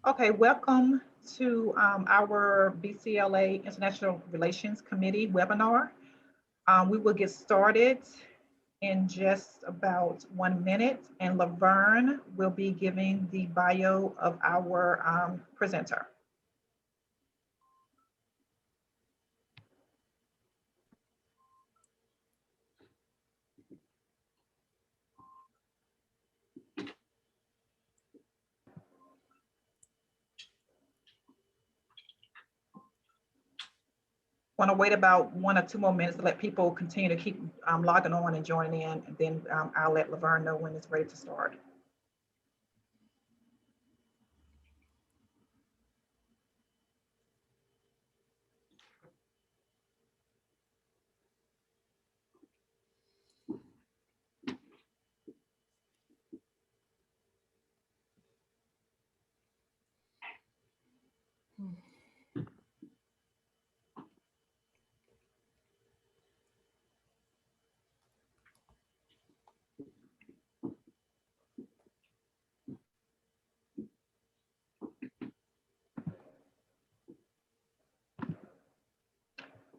Okay, welcome to our BCLA International Relations Committee webinar. We will get started in just about 1 minute, and Laverne will be giving the bio of our presenter. Want to wait about 1 or 2 more minutes to let people continue to keep logging on and joining in, and then I'll let Laverne know when it's ready to start.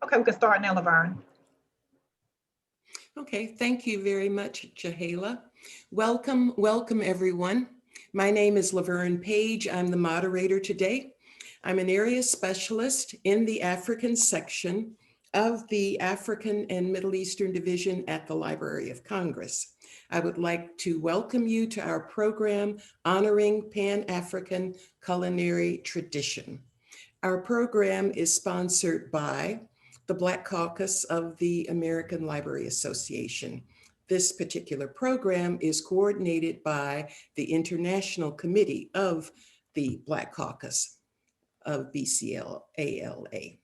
Okay, we can start now, Laverne. Okay, thank you very much, Jahala. Welcome everyone. My name is Laverne Page. I'm the moderator today. I'm an area specialist in the African section of the African and Middle Eastern Division at the Library of Congress. I would like to welcome you to our program honoring Pan-African culinary tradition. Our program is sponsored by the Black Caucus of the American Library Association. This particular program is coordinated by the International Committee of the Black Caucus of BCLALA.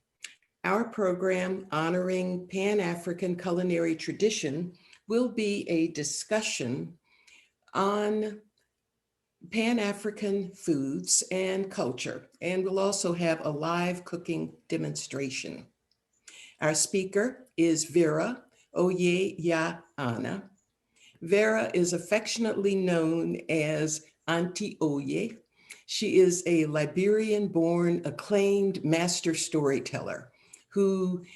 Our program honoring Pan-African culinary tradition will be a discussion on Pan-African foods and culture, and we'll also have a live cooking demonstration. Our speaker is Vera Oye-Ya-Ana. Vera is affectionately known as Auntie Oye. She is a Liberian-born acclaimed master storyteller who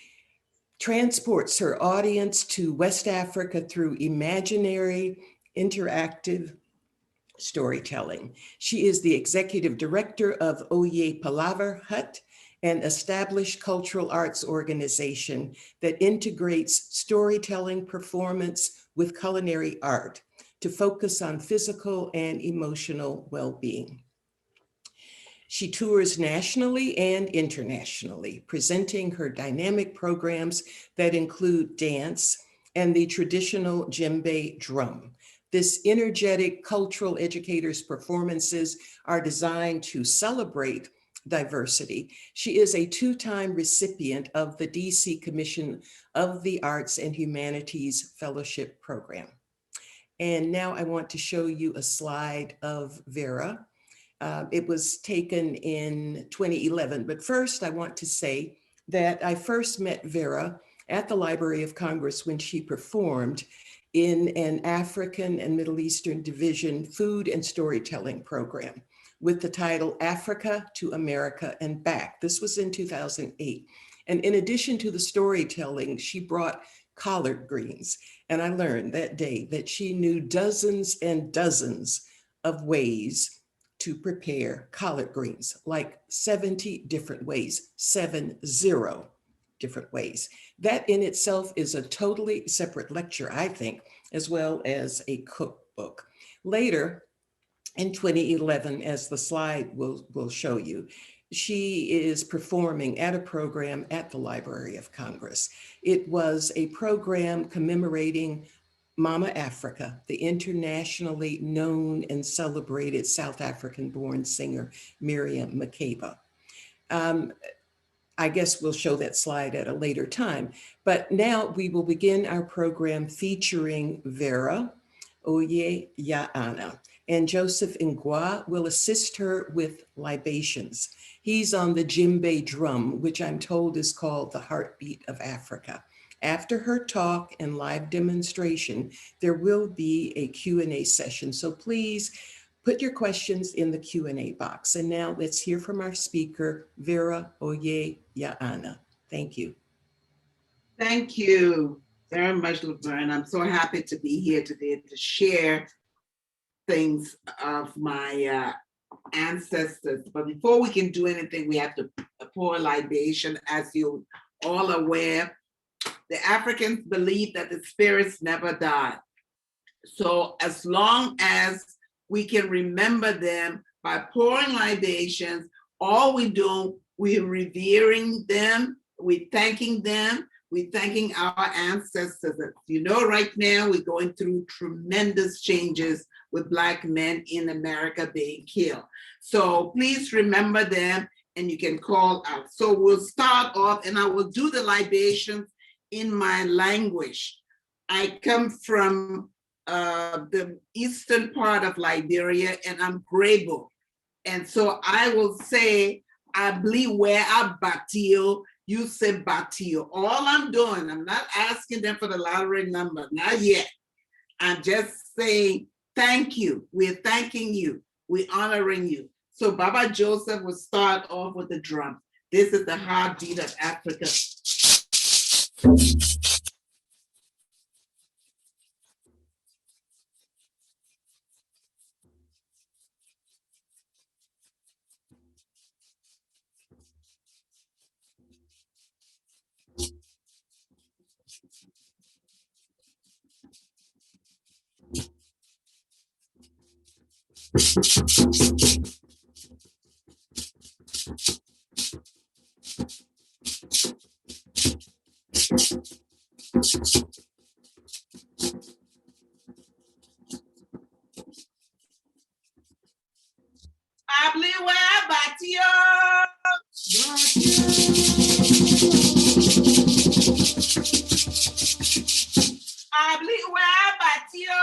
transports her audience to West Africa through imaginary, interactive storytelling. She is the executive director of Oye Palaver Hut, an established cultural arts organization that integrates storytelling performance with culinary art to focus on physical and emotional well-being. She tours nationally and internationally, presenting her dynamic programs that include dance and the traditional djembe drum. This energetic cultural educator's performances are designed to celebrate diversity. She is a two-time recipient of the DC Commission of the Arts and Humanities Fellowship Program. And now I want to show you a slide of Vera. It was taken in 2011, but first I want to say that I first met Vera at the Library of Congress when she performed in an African and Middle Eastern Division food and storytelling program with the title Africa to America and Back. This was in 2008. And in addition to the storytelling, she brought collard greens. And I learned that day that she knew dozens and dozens of ways to prepare collard greens, like 70 different ways, 70 different ways. That in itself is a totally separate lecture, I think, as well as a cookbook. Later, in 2011, as the slide will show you, she is performing at a program at the Library of Congress. It was a program commemorating Mama Africa, the internationally known and celebrated South African-born singer, Miriam Makeba. I guess we'll show that slide at a later time, but now we will begin our program featuring Vera Oye-Ya-Ana, and Joseph Ngwa will assist her with libations. He's on the djembe drum, which I'm told is called the heartbeat of Africa. After her talk and live demonstration, there will be a Q&A session. So please put your questions in the Q&A box. And now let's hear from our speaker, Vera Oye-Yaana. Thank you. Thank you very much, Laverne. I'm so happy to be here today to share things of my ancestors. But before we can do anything, we have to pour libation. As you all aware, the Africans believe that the spirits never die. So as long as we can remember them by pouring libations, all we do, we're revering them, we're thanking them, we're thanking our ancestors. You know, right now we're going through tremendous changes with Black men in America being killed. So please remember them and you can call out. So we'll start off and I will do the libations in my language. I come from the eastern part of Liberia and I'm Grebo. And so I will say, Abli where Abatio, you say Batio. All I'm doing, I'm not asking them for the lottery number, not yet. I'm just saying, thank you. We're thanking you. We're honoring you. So Baba Joseph will start off with the drum. This is the heartbeat of Africa. Abli where Batio. Abli where Batio.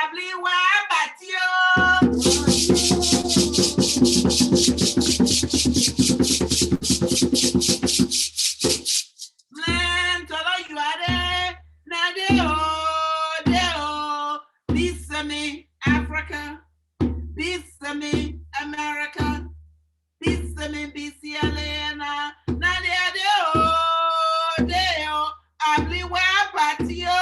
Abli where Batio. Man, tolo you are there. Now deo. This me Africa. This me America. This me BCLA. Now deo. Abli where Batio.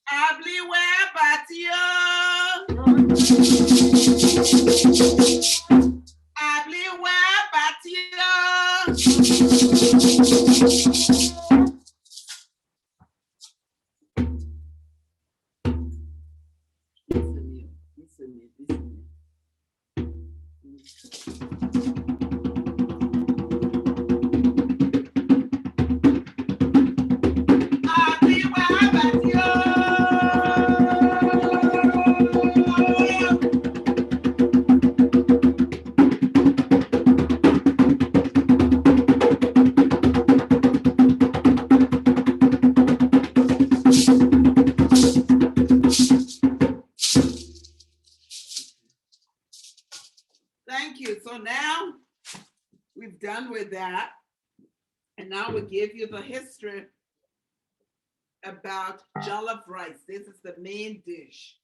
Abli where Batio. Abli where Batio. Listen. Abli where Batio. Thank you. So now we've done with that. And now we'll give you the history about jollof rice. This is the main dish.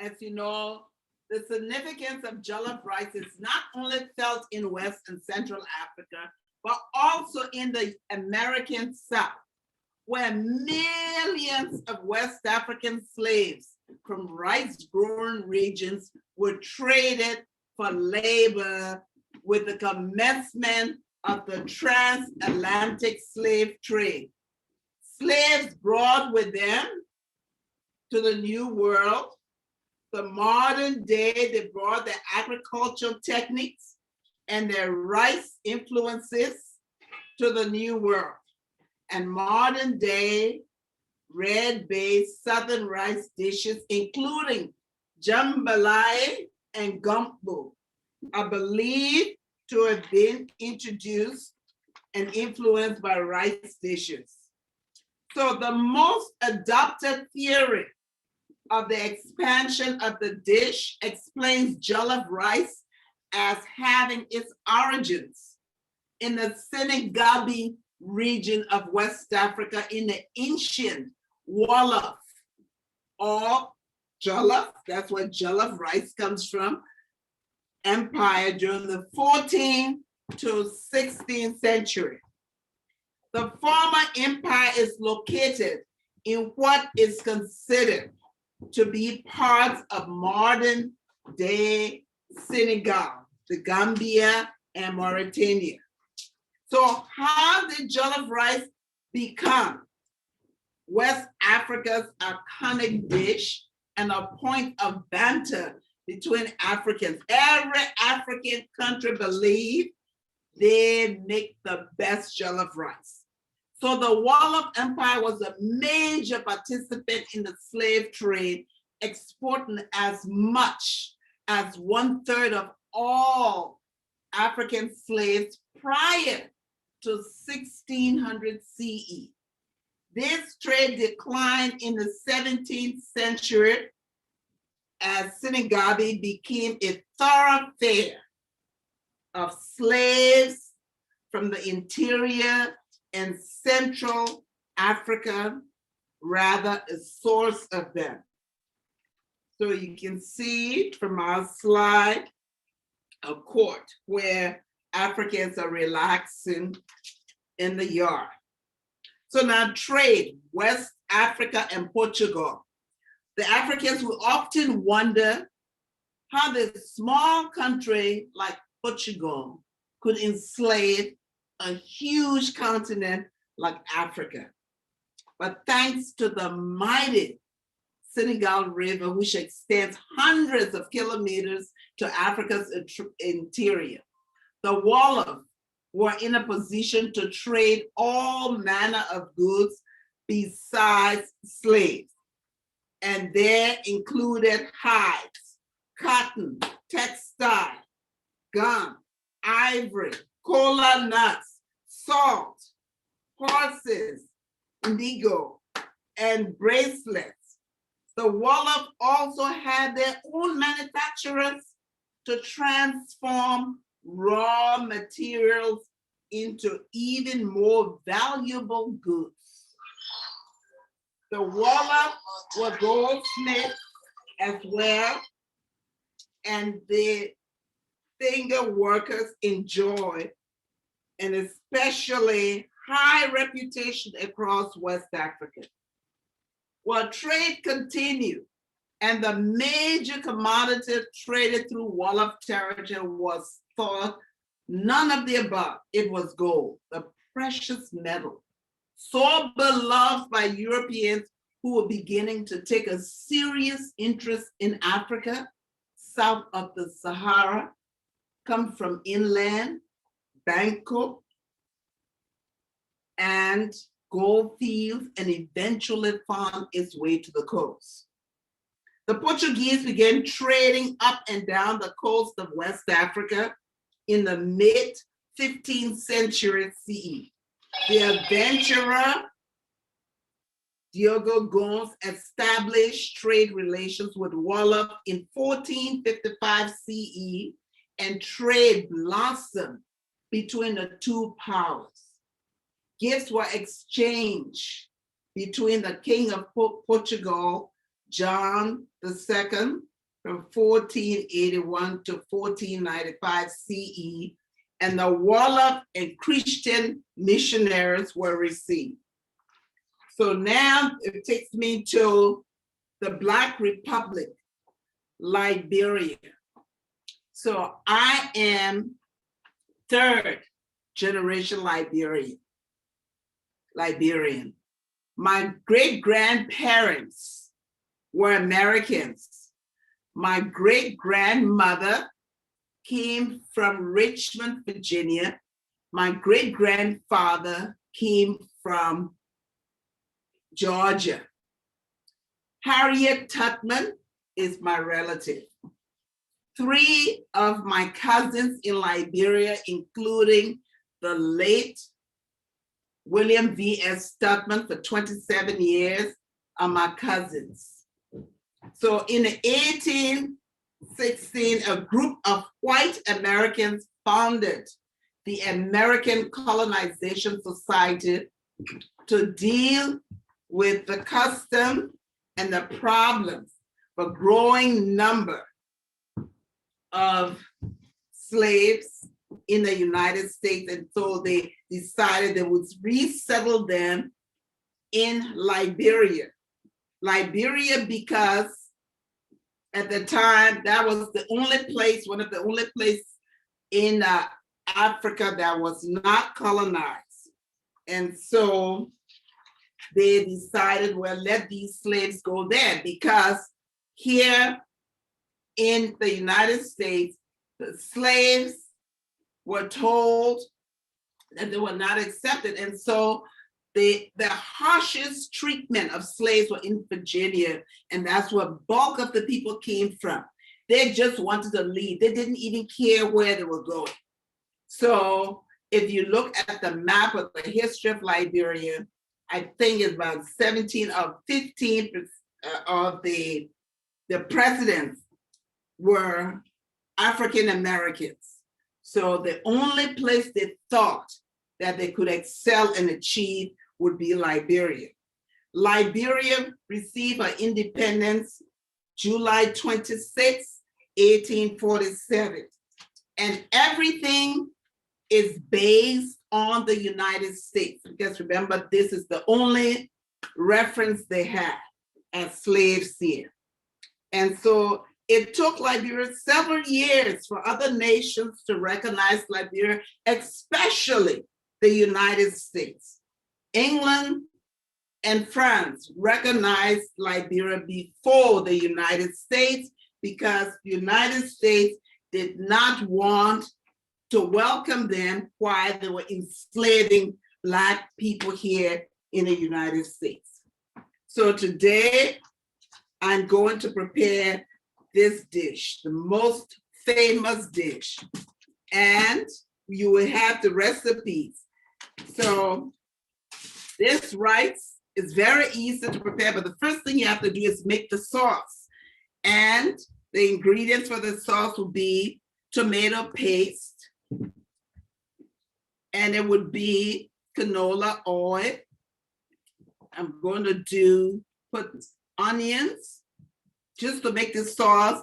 As you know, the significance of jollof rice is not only felt in West and Central Africa, but also in the American South, where millions of West African slaves from rice-growing regions were traded for labor with the commencement of the transatlantic slave trade. Slaves brought with them to the New World. The modern day, they brought their agricultural techniques and their rice influences to the New World. And modern day red-based Southern rice dishes, including jambalaya and gumbo, are believed to have been introduced and influenced by rice dishes. So the most adopted theory of the expansion of the dish explains jollof rice as having its origins in the Senegabi region of West Africa in the ancient Wolof or jollof, that's where jollof rice comes from, empire during the 14th to 16th century. The former empire is located in what is considered to be parts of modern day Senegal, the Gambia, and Mauritania. So how did jollof rice become West Africa's iconic dish and a point of banter between Africans? Every African country believes they make the best jollof rice. So the Wolof Empire was a major participant in the slave trade, exporting as much as 1/3 of all African slaves prior to 1600 CE. This trade declined in the 17th century as Senegabi became a thoroughfare of slaves from the interior and Central Africa, rather a source of them. So you can see from our slide, a court where Africans are relaxing in the yard. So now trade, West Africa and Portugal. The Africans will often wonder how this small country like Portugal could enslave a huge continent like Africa. But thanks to the mighty Senegal River, which extends hundreds of kilometers to Africa's interior, the Wolof were in a position to trade all manner of goods besides slaves. And there included hides, cotton, textile, gum, ivory, cola nuts, salt, horses, indigo, and bracelets. The Wolof also had their own manufacturers to transform raw materials into even more valuable goods. The Wolof were goldsmiths as well, and the finger workers enjoyed an especially high reputation across West Africa. Well, trade continued, and the major commodity traded through Wolof territory was thought none of the above. It was gold, the precious metal, so beloved by Europeans who were beginning to take a serious interest in Africa, south of the Sahara, come from inland, Bangkok, and gold fields, and eventually found its way to the coast. The Portuguese began trading up and down the coast of West Africa in the mid-15th century CE. The adventurer Diogo Gomes established trade relations with Wolof in 1455 CE, and trade blossomed between the two powers. Gifts were exchanged between the King of Portugal, John II, from 1481 to 1495 CE, and the Wolof and Christian missionaries were received. So now it takes me to the Black Republic, Liberia. So I am third generation Liberian. My great-grandparents were Americans. My great-grandmother came from Richmond, Virginia. My great-grandfather came from Georgia. Harriet Tubman is my relative. 3 of my cousins in Liberia, including the late William V.S. Tubman for 27 years, are my cousins. So in 1816, a group of white Americans founded the American Colonization Society to deal with the custom and the problems of a growing number of slaves in the United States. And so they decided they would resettle them in Liberia. Liberia, because at the time, that was the only place, one of the only places in Africa that was not colonized. And so they decided, well, let these slaves go there, because here in the United States, the slaves were told that they were not accepted. And so the harshest treatment of slaves were in Virginia, and that's where bulk of the people came from. They just wanted to leave. They didn't even care where they were going. So if you look at the map of the history of Liberia, I think it's about 17 or 15 of the presidents were African Americans. So the only place they thought that they could excel and achieve would be Liberia. Liberia received her independence July 26, 1847. And everything is based on the United States, because remember, this is the only reference they had as slaves here. And so it took Liberia several years for other nations to recognize Liberia, especially the United States. England and France recognized Liberia before the United States, because the United States did not want to welcome them while they were enslaving Black people here in the United States. So today, I'm going to prepare this dish, the most famous dish, and you will have the recipes. So this rice is very easy to prepare, but the first thing you have to do is make the sauce. And the ingredients for the sauce will be tomato paste, and it would be canola oil. I'm going to put onions just to make the sauce,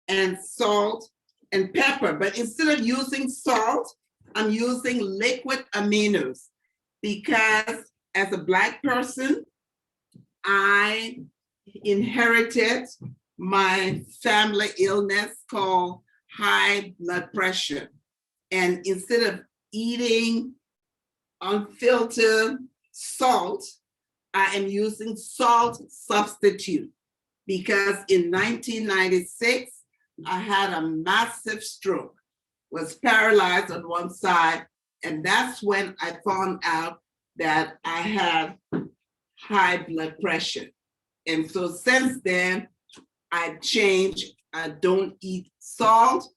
and salt and pepper. But instead of using salt, I'm using liquid aminos, because as a Black person, I inherited my family illness called high blood pressure. And instead of eating unfiltered salt, I am using salt substitute, because in 1996, I had a massive stroke, was paralyzed on one side, and that's when I found out that I had high blood pressure. And so since then, I changed. I don't eat salt,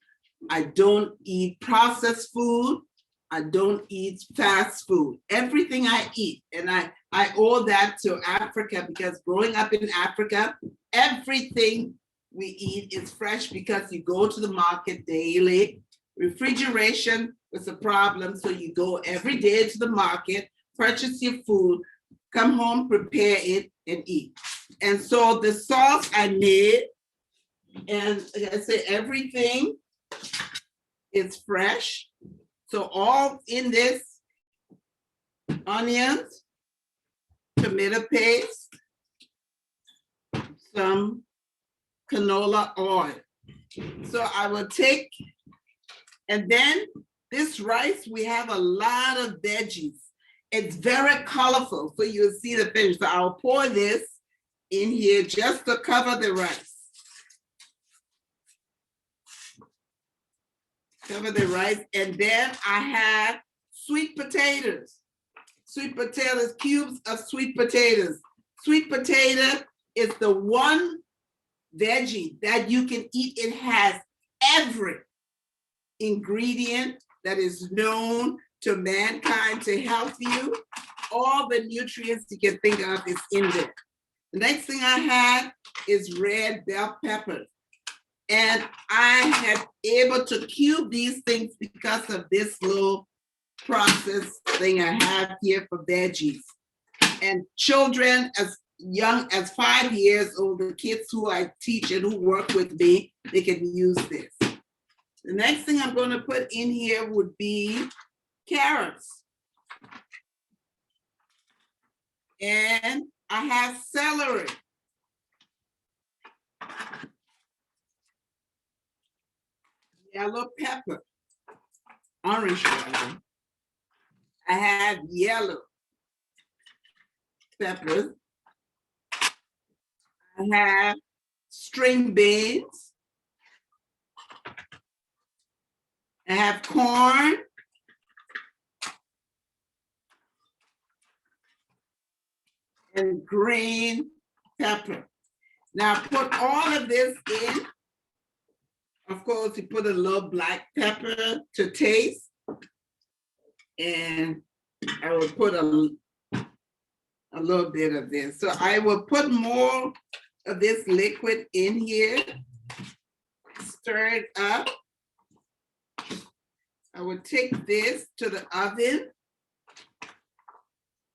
I don't eat processed food, I don't eat fast food. Everything I eat, and I owe that to Africa, because growing up in Africa, everything we eat is fresh, because you go to the market daily. Refrigeration was a problem, so you go every day to the market, purchase your food, come home, prepare it, and eat. And so the sauce I made, and like I say, everything is fresh. So all in this: onions, tomato paste, some canola oil. So I will take, and then this rice, we have a lot of veggies. It's very colorful, so you'll see the finish. So I'll pour this in here just to cover the rice. Cover the rice, and then I have sweet potatoes. Sweet potatoes, cubes of sweet potatoes. Sweet potato is the one veggie that you can eat. It has every ingredient that is known to mankind to help you. All the nutrients you can think of is in there. The next thing I had is red bell peppers. And I had able to cube these things because of this little process thing I have here for veggies. And children as young as 5 years old, the kids who I teach and who work with me, they can use this. The next thing I'm going to put in here would be carrots. And I have celery. Yellow pepper, orange pepper. I have yellow peppers. I have string beans. I have corn. And green pepper. Now put all of this in. Of course, you put a little black pepper to taste. And I will put a little bit of this. So I will put more of this liquid in here. Stir it up. I will take this to the oven.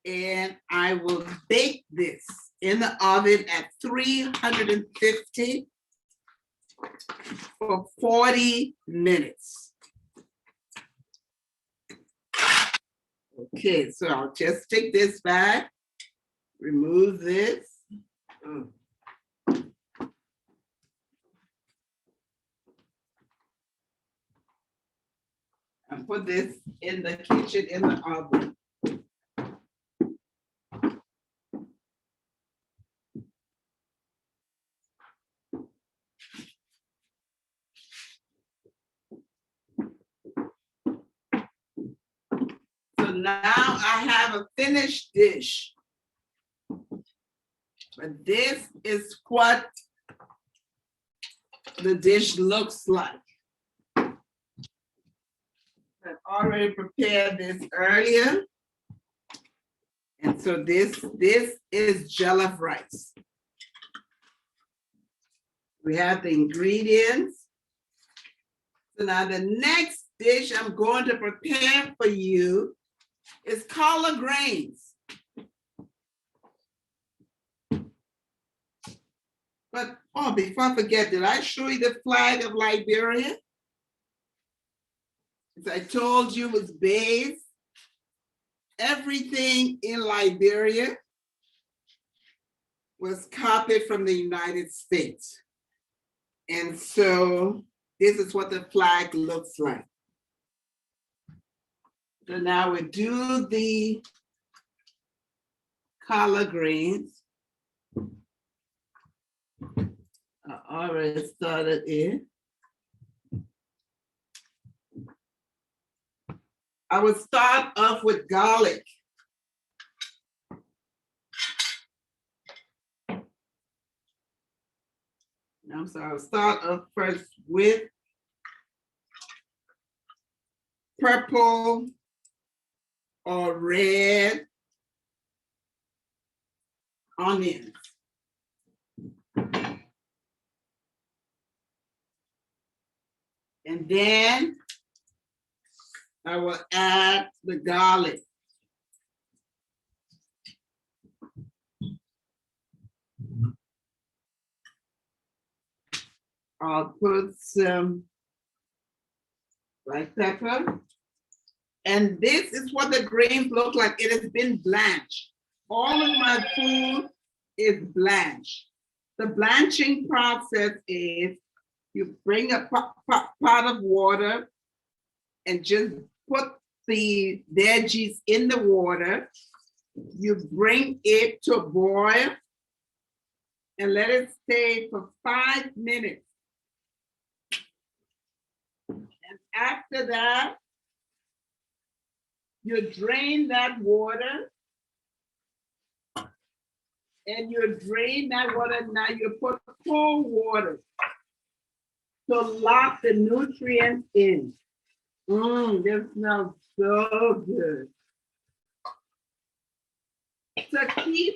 And I will bake this in the oven at 350 for 40 minutes. Okay, so I'll just take this back, remove this. And put this in the kitchen in the oven. So now I have a finished dish. But this is what the dish looks like. I've already prepared this earlier. And so this is jollof rice. We have the ingredients. So now the next dish I'm going to prepare for you is collard greens. But before I forget, did I show you the flag of Liberia? As I told you, was based. Everything in Liberia was copied from the United States. And so this is what the flag looks like. So now we do the collard greens. I already started in. I would start off with garlic. I'm sorry, I'll start off first with purple or red onions. And then I will add the garlic. I'll put some black pepper. And this is what the greens look like. It has been blanched. All of my food is blanched. The blanching process is you bring a pot of water and just put the veggies in the water. You bring it to a boil and let it stay for 5 minutes. And after that, you drain that water. And you drain that water. Now you put cold water to lock the nutrients in. This smells so good. To keep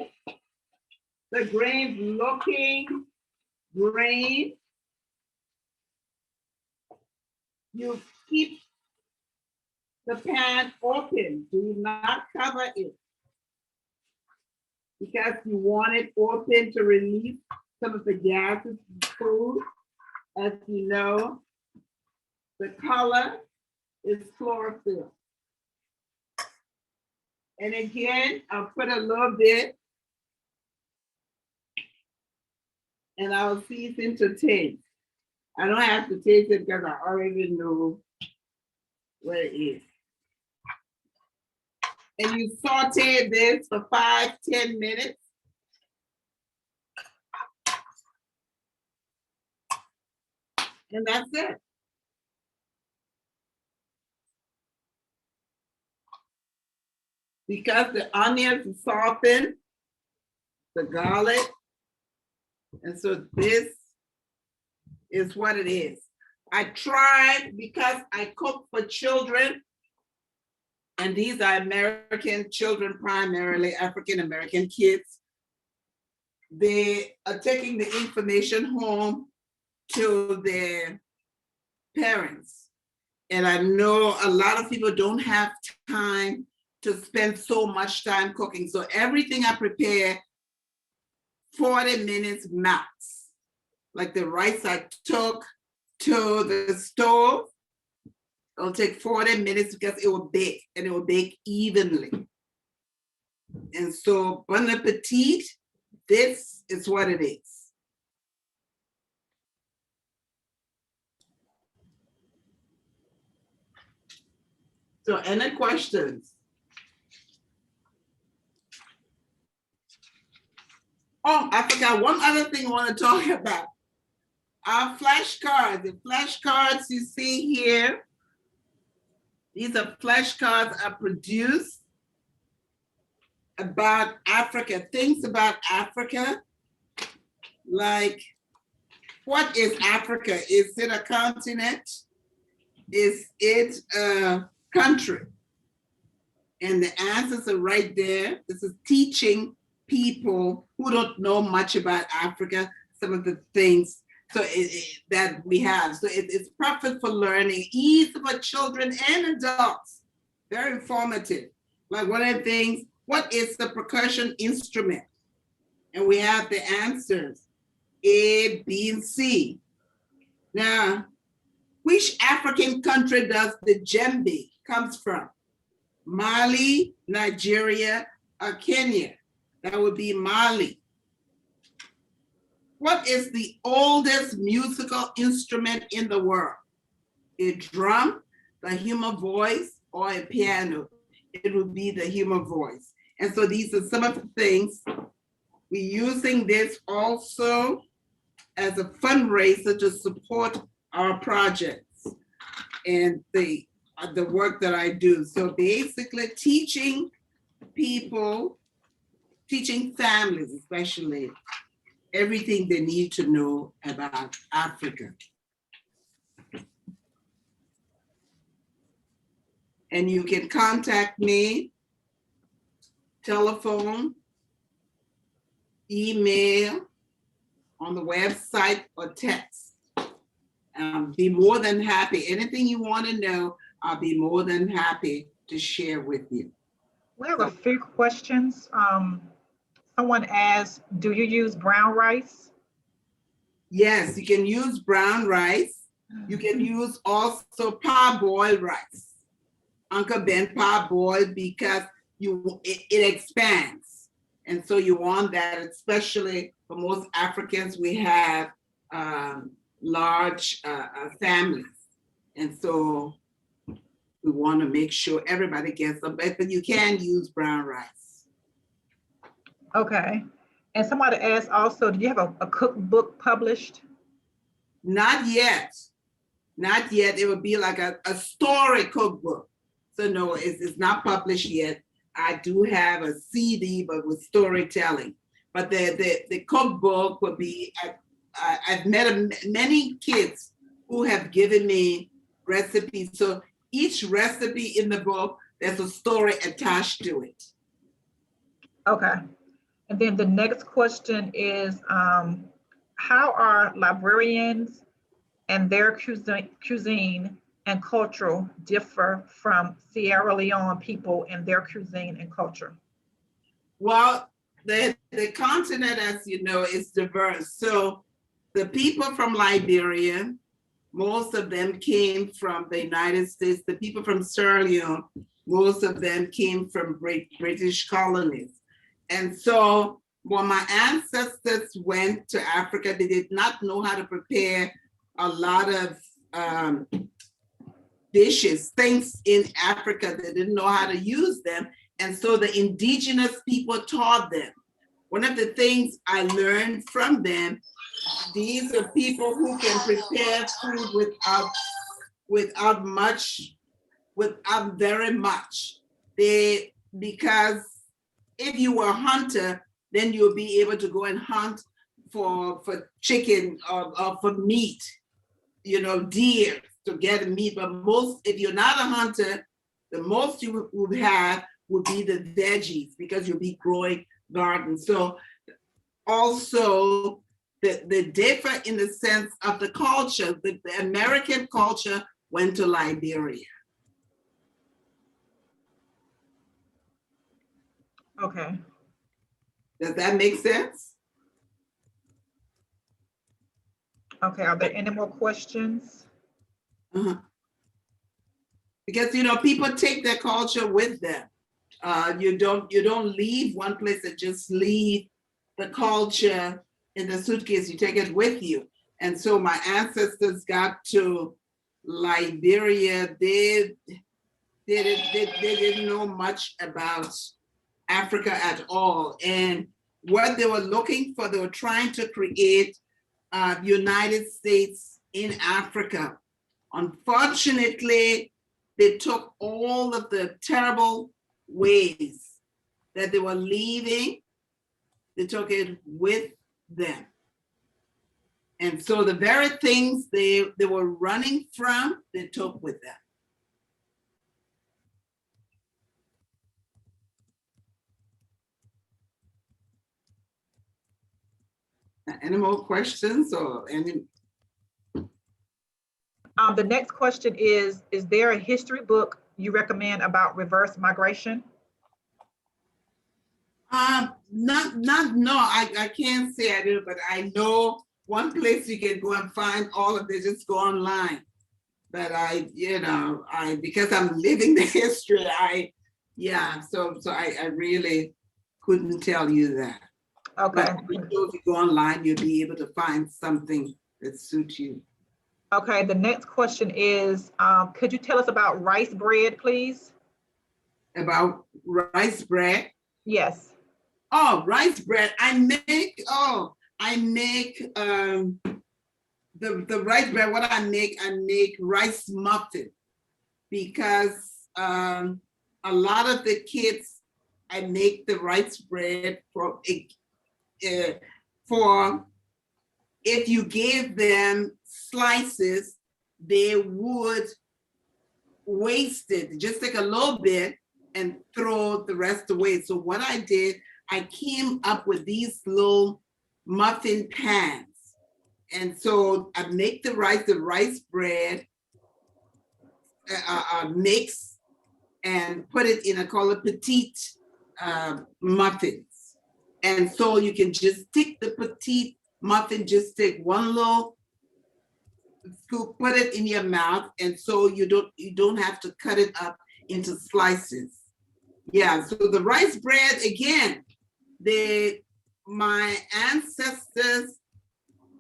the grains looking green, you keep the pan open. Do not cover it because you want it open to release some of the gases from food. As you know, the color is chlorophyll. And again, I'll put a little bit and I'll season to taste. I don't have to taste it because I already know what it is. And you saute this for 5-10 minutes. And that's it. Because the onions soften the garlic. And so this is what it is. I tried, because I cook for children, and these are American children, primarily African-American kids. They are taking the information home to their parents. And I know a lot of people don't have time to spend so much time cooking. So everything I prepare, 40 minutes max. Like the rice I took to the stove, it'll take 40 minutes because it will bake, and it will bake evenly. And so bon appetit, this is what it is. So any questions? Oh, I forgot one other thing I want to talk about. Our flashcards, the flashcards you see here, these are flashcards are produced about Africa, things about Africa, like what is Africa? Is it a continent? Is it a country? And the answers are right there. This is teaching people who don't know much about Africa, some of the things that we have. So it's perfect for learning, easy for children and adults. Very informative. Like one of the things, what is the percussion instrument? And we have the answers, A, B, and C. Now, which African country does the djembe comes from? Mali, Nigeria, or Kenya? That would be Mali. What is the oldest musical instrument in the world? A drum, the human voice, or a piano? It would be the human voice. And so these are some of the things. We're using this also as a fundraiser to support our projects and the work that I do. So basically teaching people, teaching families especially, everything they need to know about Africa. And you can contact me, telephone, email, on the website, or text. Be more than happy. Anything you want to know, I'll be more than happy to share with you. We have a few questions. Someone asked, do you use brown rice? Yes, you can use brown rice. You can use also parboiled rice. Uncle Ben parboiled because it expands. And so you want that, especially for most Africans, we have large families. And so we want to make sure everybody gets them, but you can use brown rice. Okay. And somebody asked also, do you have a cookbook published? Not yet. Not yet. It would be like a story cookbook. So no, it's not published yet. I do have a CD, but with storytelling. But the cookbook would be, I've met many kids who have given me recipes. So each recipe in the book, there's a story attached to it. Okay. And then the next question is, how are librarians and their cuisine and culture differ from Sierra Leone people and their cuisine and culture? Well, the continent, as you know, is diverse. So the people from Liberia, most of them came from the United States. The people from Sierra Leone, most of them came from British colonies. And so when my ancestors went to Africa, they did not know how to prepare a lot of dishes, things in Africa. They didn't know how to use them. And so the indigenous people taught them. One of the things I learned from them, these are people who can prepare food without very much. Because if you were a hunter, then you'll be able to go and hunt for chicken or for meat, deer to get meat. But if you're not a hunter, the most you would have would be the veggies, because you'll be growing gardens. So also the differ in the sense of the culture. The American culture went to Liberia. Okay. Does that make sense? Okay, are there any more questions? Uh-huh. Because people take their culture with them. You don't leave one place and just leave the culture in the suitcase. You take it with you. And so my ancestors got to Liberia. They didn't know much about Africa at all. And what they were looking for, they were trying to create United States in Africa. Unfortunately, they took all of the terrible ways that they were leaving, they took it with them. And so the very things they were running from, they took with them. Any more questions or any? The next question is there a history book you recommend about reverse migration? No, I can't say I do, but I know one place you can go and find all of this, just go online. But because I'm living the history, so I really couldn't tell you that. Okay. But if you go online, you'll be able to find something that suits you. Okay, the next question is, could you tell us about rice bread, please? About rice bread? Yes. Oh, rice bread. I make the rice bread. What I make rice muffin, because a lot of the kids, I make the rice bread for if you give them slices, they would waste it. Just take a little bit and throw the rest away. So what I did, I came up with these little muffin pans. And so I make the rice bread mix and put it in, I call it petite muffins. And so you can just take the petite muffin, just take one little scoop, put it in your mouth, and so you don't have to cut it up into slices. Yeah, so the rice bread, again, my ancestors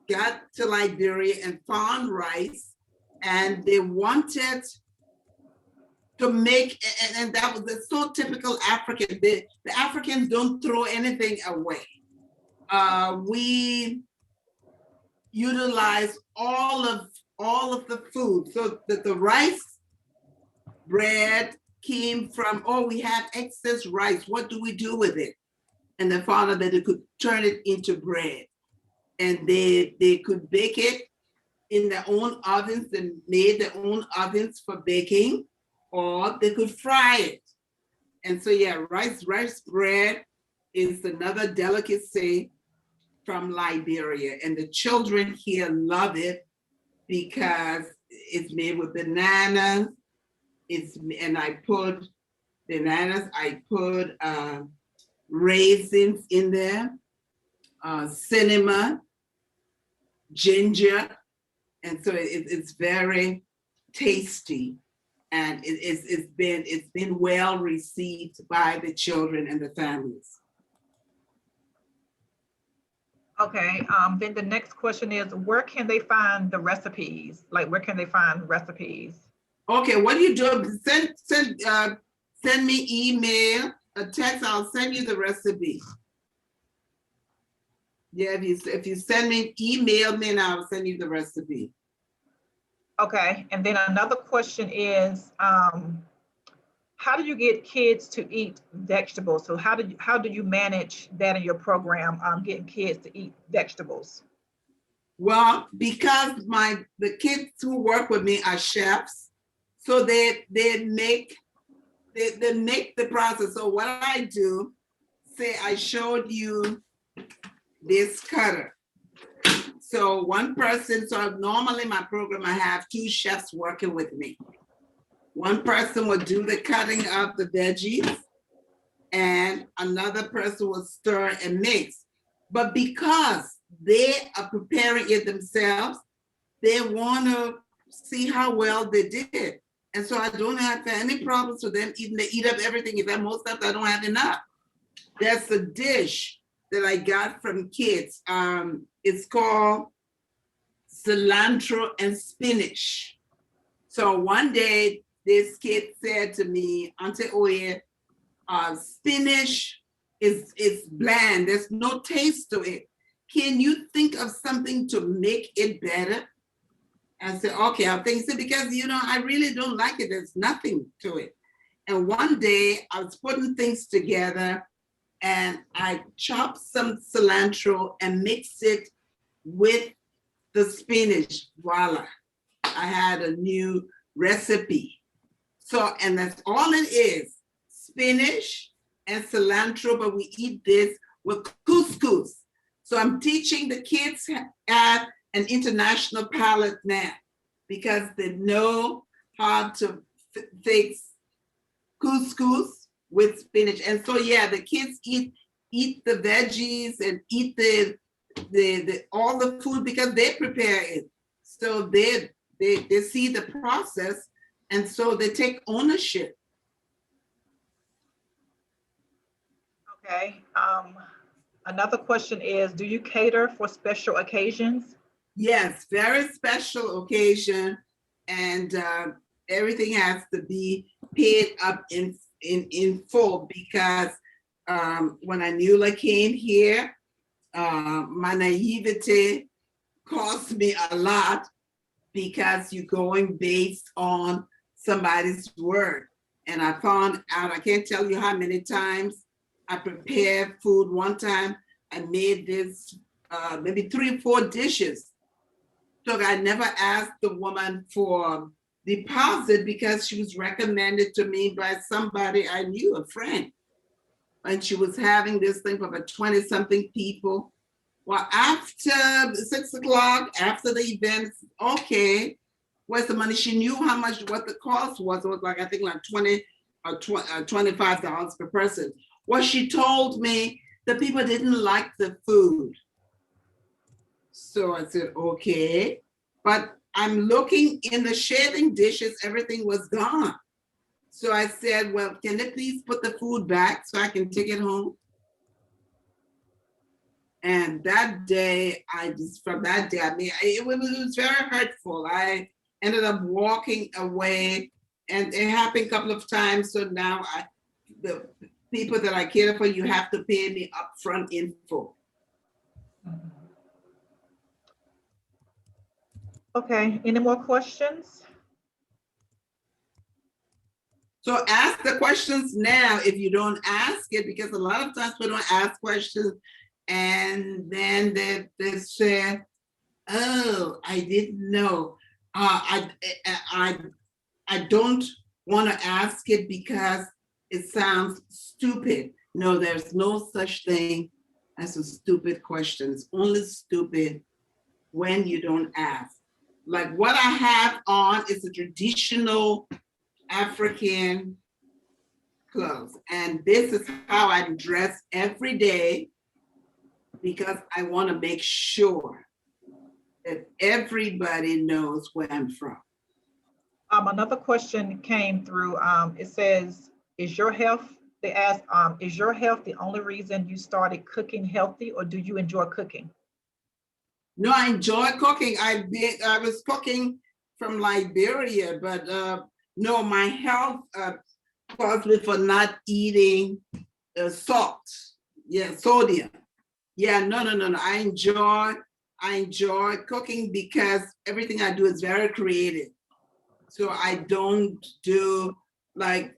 got to Liberia and found rice, and they wanted to make, and that was so typical African. The Africans don't throw anything away. We utilize all of the food. So that the rice bread came from, we have excess rice. What do we do with it? And they found out that they could turn it into bread. And they could bake it in their own ovens and made their own ovens for baking, or they could fry it. And so yeah, rice bread is another delicacy from Liberia, and the children here love it because it's made with bananas. And I put bananas, I put raisins in there, cinnamon, ginger, and so it's very tasty, and it's been well received by the children and the families. Okay, then the next question is, where can they find the recipes? Like, where can they find recipes? Okay, what do you do? Send me email, a text. I'll send you the recipe. Yeah, if you send me, email me, and I'll send you the recipe. Okay, and then another question is, how do you get kids to eat vegetables? So how do you manage that in your program, getting kids to eat vegetables? Well, because the kids who work with me are chefs, so they make the process. So what I do, say I showed you this cutter. So one person, so normally my program, I have 2 chefs working with me. One person will do the cutting of the veggies, and another person will stir and mix. But because they are preparing it themselves, they want to see how well they did. And so I don't have any problems with them eating. They eat up everything. If I most times I don't have enough. That's a dish that I got from kids. It's called cilantro and spinach. So one day this kid said to me, Auntie Oye, spinach is bland. There's no taste to it. Can you think of something to make it better? I said, okay, I'll think so, because I really don't like it. There's nothing to it. And one day I was putting things together, and I chopped some cilantro and mixed it with the spinach. Voila, I had a new recipe. So, and that's all it is, spinach and cilantro, but we eat this with couscous. So I'm teaching the kids at an international palate now, because they know how to fix couscous with spinach. And so, yeah, the kids eat the veggies and eat the all the food because they prepare it. So they see the process, and so they take ownership. Okay. Another question is, do you cater for special occasions? Yes, very special occasion, and everything has to be paid up in full, because when I newly came here, my naivety cost me a lot, because you're going based on somebody's word. And I found out, I can't tell you how many times I prepared food. One time I made this maybe 3 or 4 dishes. So I never asked the woman for deposit, because she was recommended to me by somebody I knew, a friend. And she was having this thing for about 20-something people. Well, after 6 o'clock, after the event, okay, where's the money? She knew what the cost was. It was like, I think like $20 or $25 per person. Well, she told me the people didn't like the food. So I said, okay, but I'm looking in the shaving dishes, everything was gone. So I said, well, can they please put the food back so I can take it home? And that day, I mean, it was very hurtful. I ended up walking away, and it happened a couple of times. So now the people that I care for, you have to pay me upfront in full. Okay, any more questions? So ask the questions now if you don't ask it, because a lot of times we don't ask questions, and then they say, oh, I didn't know. I don't want to ask it because it sounds stupid. No, there's no such thing as a stupid question. It's only stupid when you don't ask. Like what I have on is a traditional African clothes. And this is how I dress every day because I want to make sure that everybody knows where I'm from. Another question came through. It says, is your health, they asked, is your health the only reason you started cooking healthy, or do you enjoy cooking? No, I enjoy cooking. I was cooking from Liberia, but no, my health caused me for not eating salt. Yeah, sodium. Yeah, no. I enjoy cooking because everything I do is very creative. So I don't do like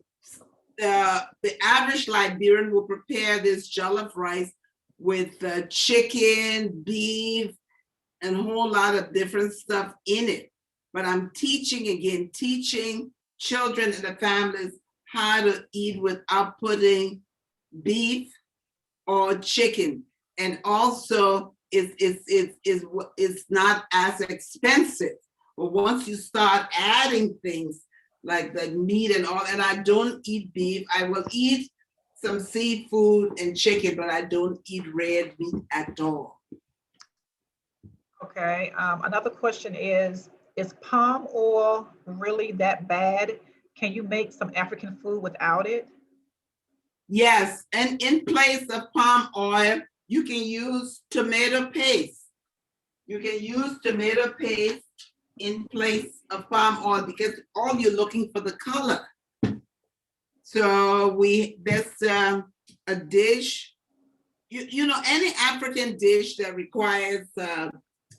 the average Liberian will prepare this jollof rice with chicken, beef, and a whole lot of different stuff in it. But I'm teaching children and the families how to eat without putting beef or chicken. And also it's not as expensive. But once you start adding things like the meat and all, and I don't eat beef, I will eat some seafood and chicken, but I don't eat red meat at all. Okay, another question is palm oil really that bad? Can you make some African food without it? Yes, and in place of palm oil, you can use tomato paste. You can use tomato paste in place of palm oil because all you're looking for the color. So there's a dish, you know, any African dish that requires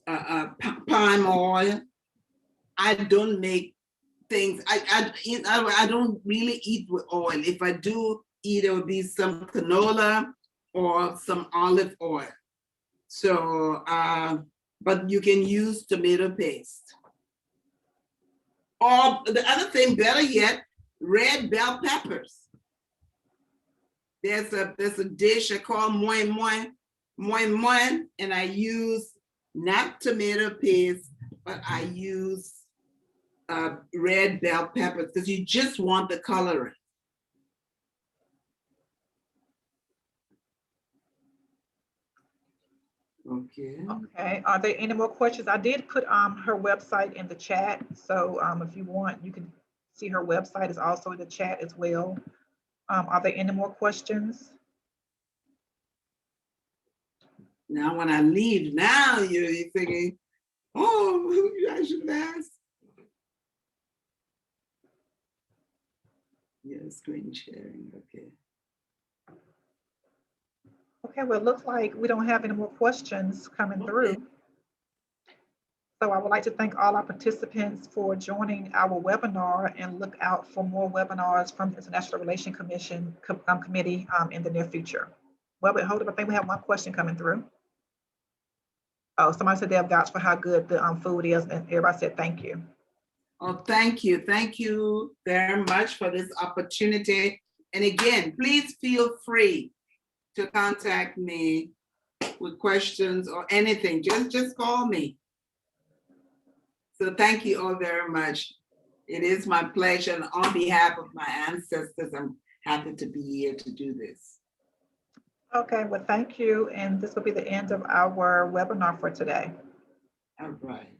palm oil. I don't make things. I don't really eat with oil. If I do eat, it would be some canola or some olive oil. So, but you can use tomato paste. Or the other thing, better yet, red bell peppers. There's a dish I call moi moi, and I use not tomato paste, but I use red bell peppers because you just want the coloring. Okay. Okay, are there any more questions? I did put her website in the chat. So if you want, you can see her website is also in the chat as well. Are there any more questions? Now, when I leave, now you're thinking, oh, I should ask. Yeah, screen sharing, okay. Okay, well, it looks like we don't have any more questions coming through. So I would like to thank all our participants for joining our webinar, and look out for more webinars from the International Relations Commission Committee in the near future. Well, but hold up, I think we have one question coming through. Oh, somebody said they've vouched for how good the food is, and everybody said thank you. Oh, thank you. Thank you very much for this opportunity. And again, please feel free to contact me with questions or anything. Just call me. So thank you all very much. It is my pleasure. And on behalf of my ancestors, I'm happy to be here to do this. Okay, well, thank you. And this will be the end of our webinar for today. All right.